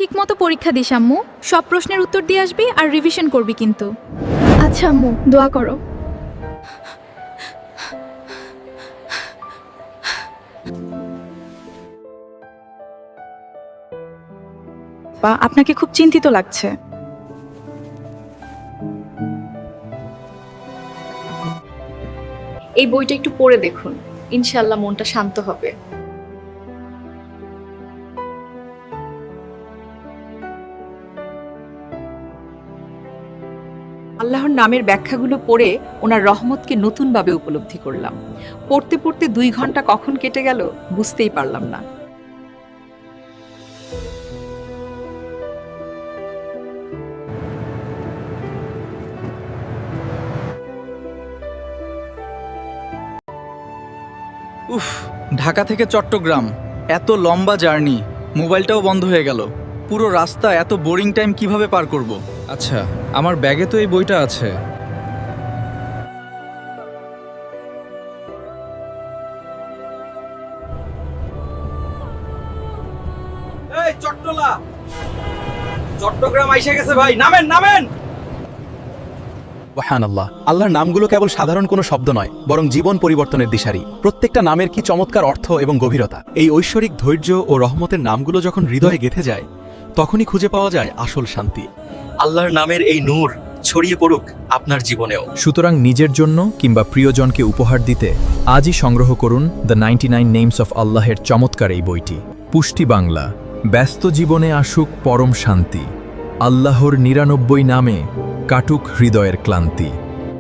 ঠিকমতো পরীক্ষা দিস আম্মু, সব প্রশ্নের উত্তর দিয়ে আসবি আর রিভিশন করবি কিন্তু। আচ্ছা আম্মু, দোয়া করো। বা আপনাকে খুব চিন্তিত লাগছে। এই বইটা একটু পড়ে দেখুন, ইনশাআল্লাহ মনটা শান্ত হবে। আল্লাহর নামের ব্যাখ্যাগুলো পড়ে ওনার রহমতকে নতুনভাবে উপলব্ধি করলাম। পড়তে পড়তে 2 ঘন্টা কখন কেটে গেল বুঝতেই পারলাম না। উফ, ঢাকা থেকে চট্টগ্রাম এত লম্বা জার্নি, মোবাইলটাও বন্ধ হয়ে গেল। পুরো রাস্তা এত বোরিং টাইম কিভাবে পার করব? আচ্ছা, আমার ব্যাগে তো এই বইটা আছে। এই চট্টলা, চট্টগ্রাম আইসা গেছে ভাই, নামেন নামেন। সুবহানাল্লাহ, আল্লাহর নামগুলো কেবল সাধারণ কোনো শব্দ নয়, বরং জীবন পরিবর্তনের দিশারি। প্রত্যেকটা নামের কি চমৎকার অর্থ এবং গভীরতা। এই ঐশ্বরিক ধৈর্য ও রহমতের নামগুলো যখন হৃদয়ে গেঁথে যায়, তখনই খুঁজে পাওয়া যায় আসল শান্তি। আল্লাহর নামের এই নূর ছড়িয়ে পড়ুক আপনার জীবনেও। সুতরাং নিজের জন্য কিংবা প্রিয়জনকে উপহার দিতে আজই সংগ্রহ করুন দ্য 99 নেমস অফ আল্লাহের চমৎকার এই বইটি। পুষ্টি বাংলা, ব্যস্ত জীবনে আসুক পরম শান্তি। আল্লাহর 99 নামে কাটুক হৃদয়ের ক্লান্তি।